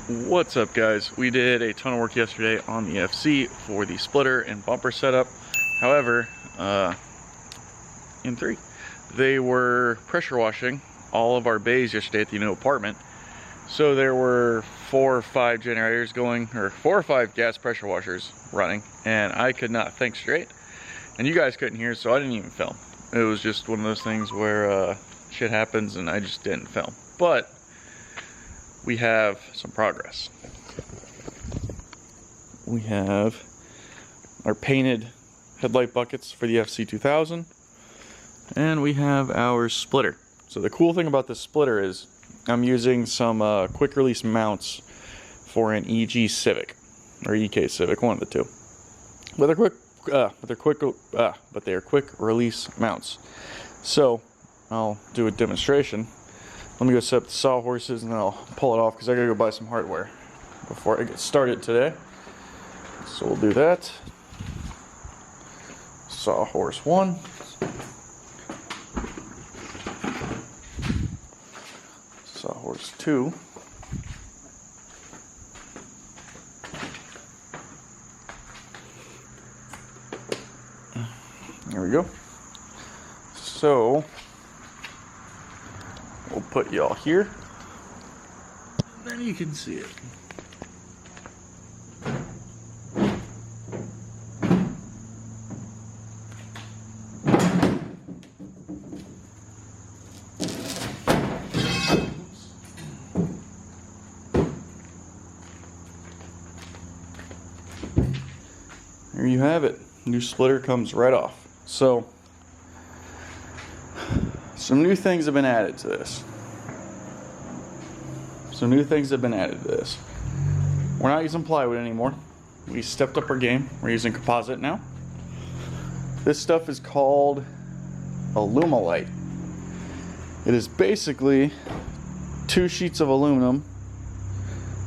What's up, guys? We did a ton of work yesterday on the FC for the splitter and bumper setup. However, they were pressure washing all of our bays yesterday at the new apartment. So there were 4 or 5 generators going, or 4 or 5 gas pressure washers running, and I could not think straight. And you guys couldn't hear, so I didn't even film. It was just one of those things where shit happens and I just didn't film. But we have some progress. We have our painted headlight buckets for the FC2000, and we have our splitter. So the cool thing about this splitter is I'm using some quick release mounts for an EG Civic or EK Civic, one of the two. But they're quick release mounts. So I'll do a demonstration. Let me go set up the sawhorses and then I'll pull it off because I gotta go buy some hardware before I get started today. So we'll do that. Sawhorse 1. Sawhorse 2. There we go. So we'll put y'all here, and then you can see it. There you have it. New splitter comes right off. So some new things have been added to this. We're not using plywood anymore. We stepped up our game. We're using composite now. This stuff is called Alumalite. It is basically 2 sheets of aluminum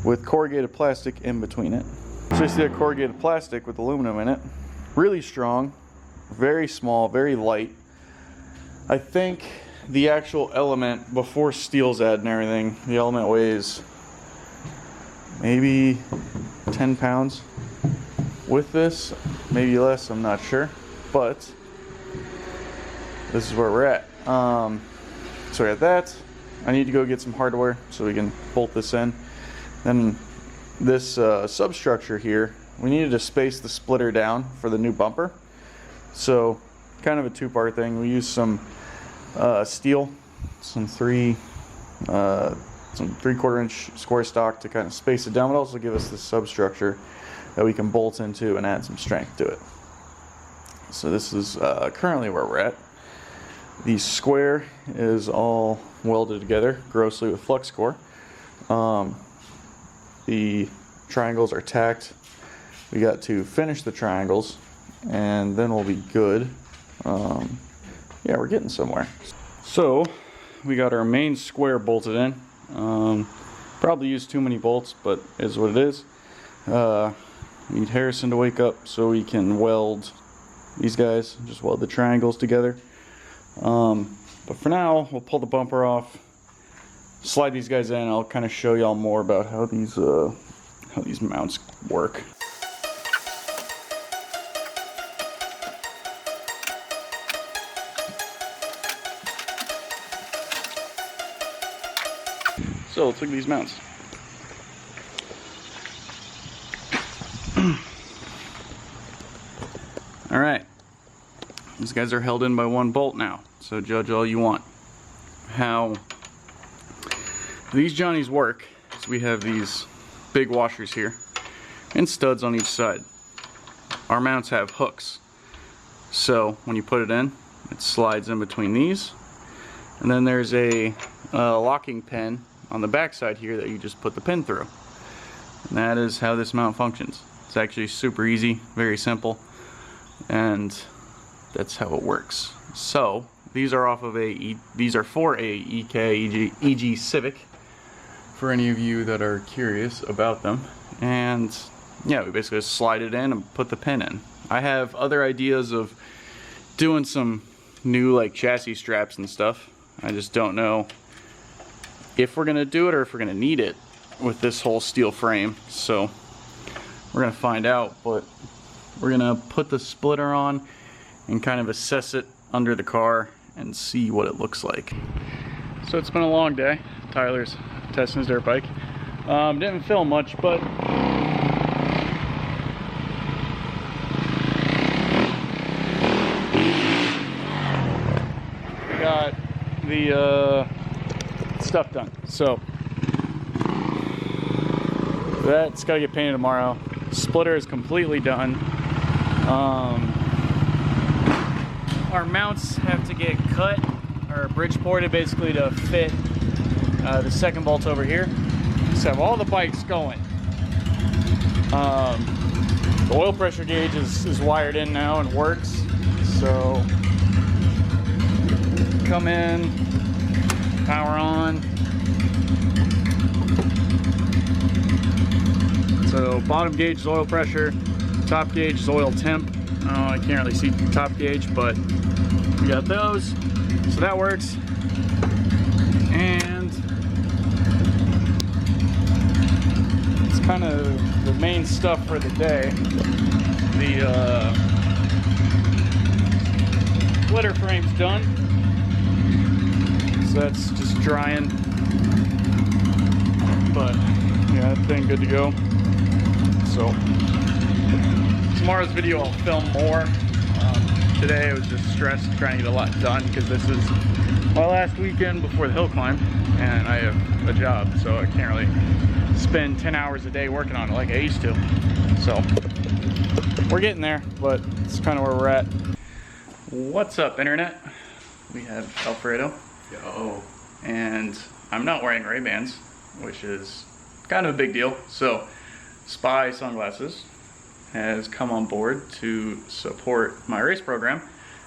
with corrugated plastic in between it. So you see that corrugated plastic with aluminum in it. Really strong, very small, very light. I think the actual element, before steel's added and everything, the element weighs maybe 10 pounds. With this, maybe less, I'm not sure. But this is where we're at. So we got that. I need to go get some hardware so we can bolt this in. Then this substructure here, we needed to space the splitter down for the new bumper. So kind of a 2-part thing. We used some steel, some 3/4 inch square stock to kind of space it down, but also give us this substructure that we can bolt into and add some strength to it. So this is currently where we're at. The square is all welded together grossly with flux core. The triangles are tacked. We got to finish the triangles and then we'll be good. Yeah, we're getting somewhere. So we got our main square bolted in. Probably used too many bolts, but it is what it is. We need Harrison to wake up so we can weld these guys, just weld the triangles together. But for now, we'll pull the bumper off, slide these guys in. I'll kind of show y'all more about how these mounts work. So let's look at these mounts. Alright, these guys are held in by 1 bolt now, so judge all you want. How these Johnnies work is we have these big washers here and studs on each side. Our mounts have hooks, so when you put it in, it slides in between these, and then there's a locking pin on the back side here that you just put the pin through. And that is how this mount functions. It's actually super easy, very simple, and that's how it works. So these are off of these are for a EG Civic, for any of you that are curious about them. And yeah, we basically just slide it in and put the pin in. I have other ideas of doing some new like chassis straps and stuff. I just don't know if we're gonna do it or if we're gonna need it with this whole steel frame. So we're gonna find out, but we're gonna put the splitter on and kind of assess it under the car and see what it looks like. So it's been a long day. Tyler's testing his dirt bike. Didn't film much, but we got the stuff done. So that's got to get painted tomorrow. Splitter is completely done. Our mounts have to get cut or bridge ported basically to fit the second bolt over here. So have all the bikes going. The oil pressure gauge is wired in now and works. So come in, power on. So bottom gauge is oil pressure, top gauge is oil temp. I can't really see the top gauge, but we got those. So that works. And it's kind of the main stuff for the day. The splitter frame's done. So that's just drying. But yeah, that thing good to go. So tomorrow's video I'll film more. Today I was just stressed trying to get a lot done because this is my last weekend before the hill climb and I have a job, so I can't really spend 10 hours a day working on it like I used to. So we're getting there, but it's kind of where we're at. What's up, internet? We have Alfredo. Yo. And I'm not wearing Ray-Bans, which is kind of a big deal. So Spy Sunglasses has come on board to support my race program,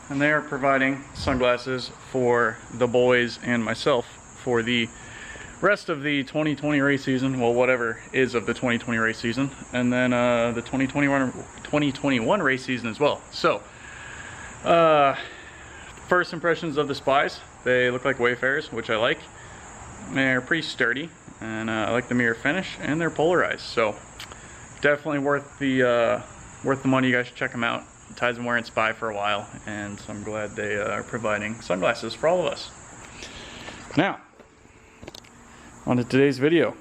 and they are providing sunglasses for the boys and myself for the rest of the 2020 race season, well, whatever is of the 2020 race season, and then the 2021 race season as well. So first impressions of the Spies, they look like Wayfarers, which I like. They're pretty sturdy, and I like the mirror finish, and they're polarized, so definitely worth the money. You guys should check them out. Ty's been wearing Spy for a while, and so I'm glad they are providing sunglasses for all of us. Now, on to today's video.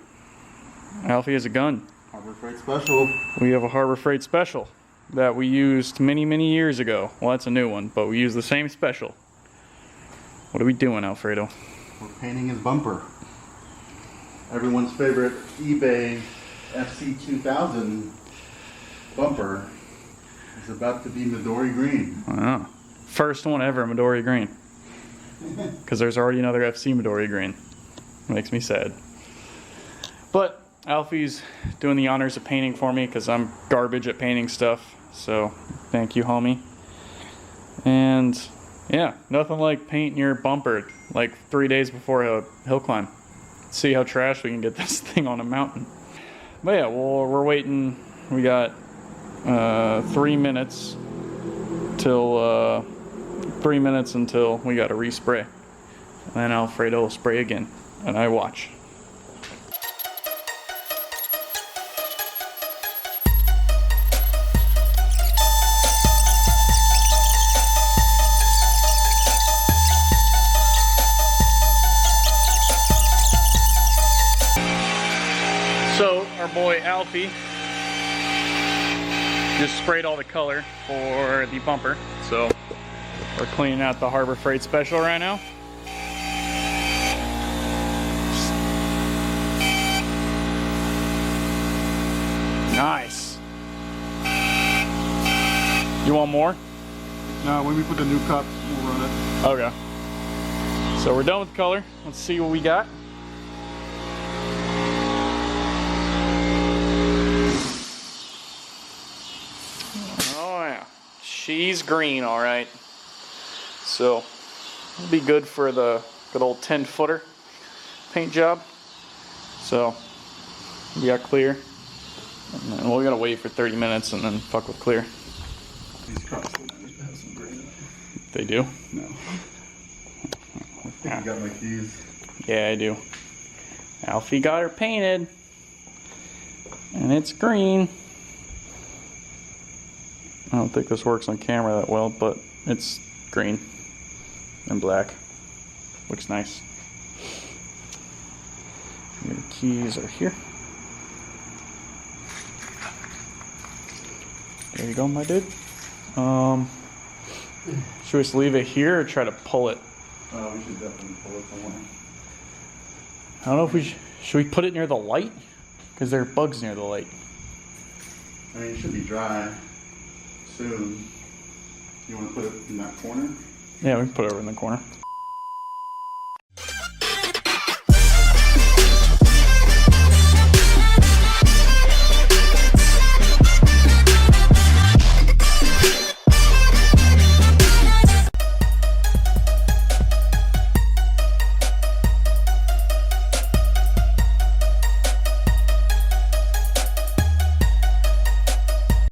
Alfie has a gun. Harbor Freight Special. We have a Harbor Freight Special that we used many, many years ago. Well, that's a new one, but we use the same special. What are we doing, Alfredo? We're painting his bumper. Everyone's favorite eBay FC2000 bumper is about to be Midori green. Wow. First one ever Midori green. Because there's already another FC Midori green. Makes me sad. But Alfie's doing the honors of painting for me because I'm garbage at painting stuff. So thank you, homie. And yeah, nothing like painting your bumper like 3 days before a hill climb. See how trash we can get this thing on a mountain. But yeah, well, we're waiting. We got 3 minutes till 3 minutes until we got to respray. And then Alfredo will spray again, and I watch. So our boy Alfie just sprayed all the color for the bumper. So we're cleaning out the Harbor Freight Special right now. Nice. You want more? No, when we put the new cup, we'll run it. Okay. So we're done with the color. Let's see what we got. Oh yeah, she's green, all right. So it'll be good for the good old 10-footer paint job. So we got clear. And then we gotta wait for 30 minutes and then fuck with clear. These crops will have some green in them. They do? No. I think you got my keys. Yeah, I do. Alfie got her painted. And it's green. I don't think this works on camera that well, but it's green and black. Looks nice. Your keys are here. There you go, my dude. Should we just leave it here or try to pull it? Oh, we should definitely pull it somewhere. I don't know if we should we put it near the light? Because there are bugs near the light. I mean, it should be dry soon. You want to put it in that corner? Yeah, we can put it over in the corner.